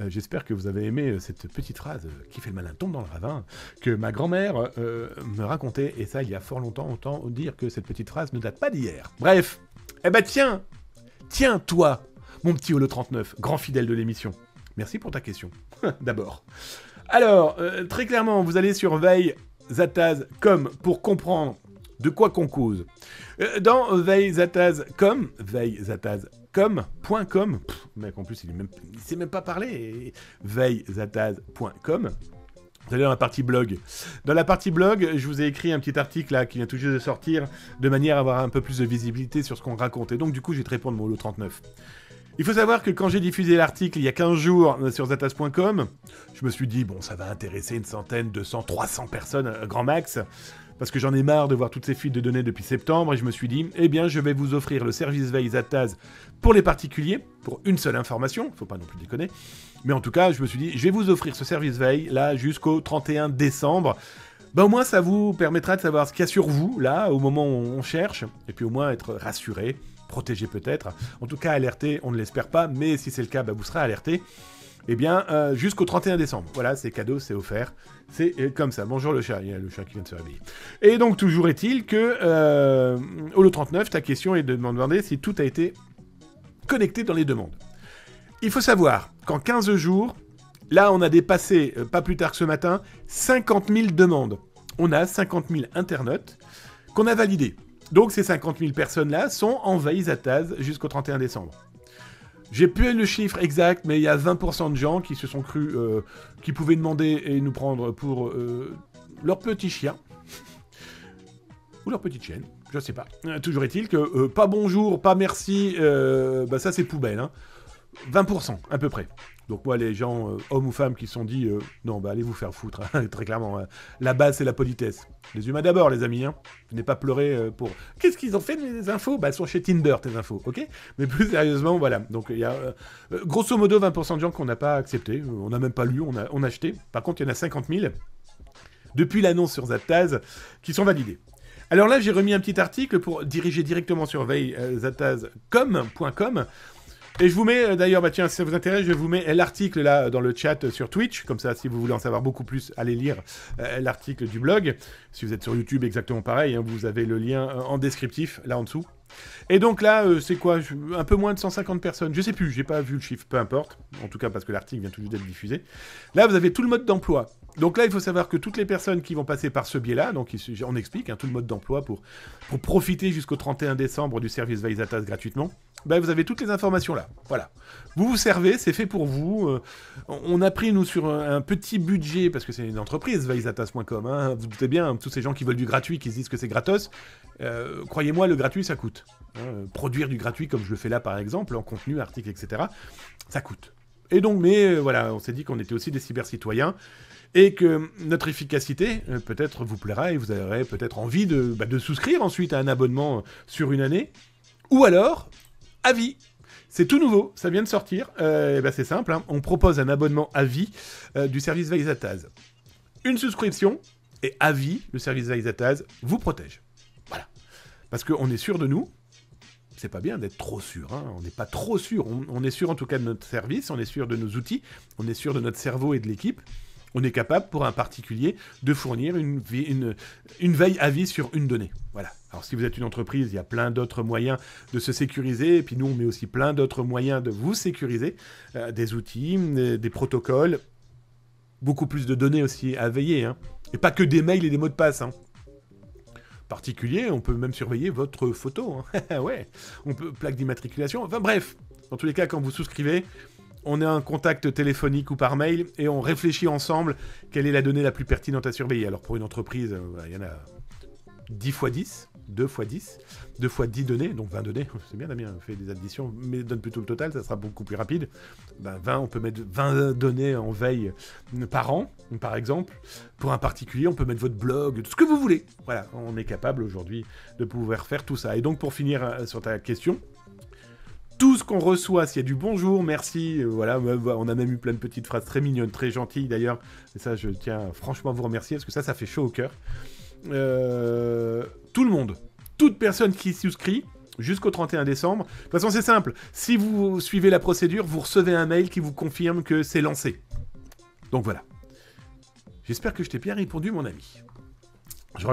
J'espère que vous avez aimé cette petite phrase qui fait le malin tombe dans le ravin, que ma grand-mère me racontait, et ça il y a fort longtemps, autant dire que cette petite phrase ne date pas d'hier. Bref, eh ben tiens, toi, mon petit Holo 39, grand fidèle de l'émission. Merci pour ta question, d'abord. Alors, très clairement, vous allez sur veillezataz.com pour comprendre de quoi qu'on cause. Dans veillezataz.com, mec, en plus, il sait même pas parler. Veillezataz.com. Vous allez dans la partie blog. Dans la partie blog, je vous ai écrit un petit article là qui vient tout juste de sortir, de manière à avoir un peu plus de visibilité sur ce qu'on raconte. Et donc, du coup, je vais te répondre, mon Holo 39. Il faut savoir que quand j'ai diffusé l'article il y a 15 jours sur zataz.com, je me suis dit, bon, ça va intéresser une centaine, 200, 300 personnes, grand max, parce que j'en ai marre de voir toutes ces fuites de données depuis septembre, et je me suis dit, eh bien, je vais vous offrir le service Veille Zataz pour les particuliers, pour une seule information, faut pas non plus déconner, mais en tout cas, je me suis dit, je vais vous offrir ce service Veille, là, jusqu'au 31 décembre, au moins, ça vous permettra de savoir ce qu'il y a sur vous, là, au moment où on cherche, et puis au moins être rassuré, protégé peut-être, en tout cas alerté, on ne l'espère pas, mais si c'est le cas, vous serez alerté, eh bien, jusqu'au 31 décembre. Voilà, c'est cadeau, c'est offert, c'est comme ça. Bonjour le chat, il y a le chat qui vient de se réveiller. Et donc, toujours est-il que, Holo 39, ta question est de me demander si tout a été connecté dans les demandes. Il faut savoir qu'en 15 jours, là, on a dépassé, pas plus tard que ce matin, 50 000 demandes. On a 50 000 internautes qu'on a validés. Donc ces 50 000 personnes-là sont en veille Zataz jusqu'au 31 décembre. J'ai plus le chiffre exact, mais il y a 20% de gens qui se sont crus, qui pouvaient demander et nous prendre pour leur petit chien. Ou leur petite chienne, je sais pas. Toujours est-il que pas bonjour, pas merci, ça c'est poubelle. Hein. 20% à peu près. Donc moi, les gens, hommes ou femmes, qui se sont dit non, allez vous faire foutre, hein, très clairement. La base, c'est la politesse. Les humains d'abord, les amis. Hein. Venez pas pleurer pour... Qu'est-ce qu'ils ont fait, les infos ? Elles sont chez Tinder, tes infos, ok ? Mais plus sérieusement, voilà. Donc il y a grosso modo 20% de gens qu'on n'a pas accepté. On n'a même pas lu, on a acheté. Par contre, il y en a 50 000, depuis l'annonce sur Zataz, qui sont validés. Alors là, j'ai remis un petit article pour diriger directement sur veillezataz.com. Et je vous mets, d'ailleurs, tiens, si ça vous intéresse, je vous mets l'article là dans le chat sur Twitch. Comme ça, si vous voulez en savoir beaucoup plus, allez lire l'article du blog. Si vous êtes sur YouTube, exactement pareil, hein, vous avez le lien en descriptif, là en dessous. Et donc là, c'est quoi ? Un peu moins de 150 personnes. Je sais plus, j'ai pas vu le chiffre, peu importe. En tout cas, parce que l'article vient tout juste d'être diffusé. Là, vous avez tout le mode d'emploi. Donc là, il faut savoir que toutes les personnes qui vont passer par ce biais-là, donc on explique tout le mode d'emploi pour profiter jusqu'au 31 décembre du service Veille Zataz gratuitement, vous avez toutes les informations là. Voilà. Vous vous servez, c'est fait pour vous. On a pris, nous, sur un petit budget, parce que c'est une entreprise, veillezataz.com. Hein, vous doutez bien, tous ces gens qui veulent du gratuit, qui se disent que c'est gratos, croyez-moi, le gratuit, ça coûte. Produire du gratuit, comme je le fais là, par exemple, en contenu, articles, etc., ça coûte. Et donc, voilà, on s'est dit qu'on était aussi des cybercitoyens, et que notre efficacité, peut-être, vous plaira, et vous aurez peut-être envie de souscrire ensuite à un abonnement sur une année, ou alors, à vie. C'est tout nouveau, ça vient de sortir, c'est simple, hein, on propose un abonnement à vie du service Veille Zataz. Une souscription, et à vie, le service Veille Zataz vous protège. Voilà. Parce qu'on est sûr de nous, c'est pas bien d'être trop sûr, hein. On n'est pas trop sûr, on est sûr en tout cas de notre service, on est sûr de nos outils, on est sûr de notre cerveau et de l'équipe. On est capable, pour un particulier, de fournir une veille à vie sur une donnée. Voilà. Alors, si vous êtes une entreprise, il y a plein d'autres moyens de se sécuriser. Et puis, nous, on met aussi plein d'autres moyens de vous sécuriser. Des outils, des protocoles. Beaucoup plus de données aussi à veiller. Hein. Et pas que des mails et des mots de passe. Hein. Particulier, on peut même surveiller votre photo. Hein. Ouais. On peut plaque d'immatriculation. Enfin, bref. Dans tous les cas, quand vous souscrivez... On a un contact téléphonique ou par mail et on réfléchit ensemble quelle est la donnée la plus pertinente à surveiller. Alors pour une entreprise, il y en a 10 x 10, 2 x 10, 2 x 10 données, donc 20 données. C'est bien Damien, on fait des additions, mais donne plutôt le total, ça sera beaucoup plus rapide. 20, on peut mettre 20 données en veille par an, par exemple. Pour un particulier, on peut mettre votre blog, tout ce que vous voulez. Voilà, on est capable aujourd'hui de pouvoir faire tout ça. Et donc pour finir sur ta question... Tout ce qu'on reçoit, s'il y a du bonjour, merci, voilà, on a même eu plein de petites phrases très mignonnes, très gentilles d'ailleurs, et ça je tiens franchement à vous remercier, parce que ça fait chaud au cœur. Tout le monde, toute personne qui souscrit, jusqu'au 31 décembre. De toute façon, c'est simple. Si vous suivez la procédure, vous recevez un mail qui vous confirme que c'est lancé. Donc voilà. J'espère que je t'ai bien répondu, mon ami.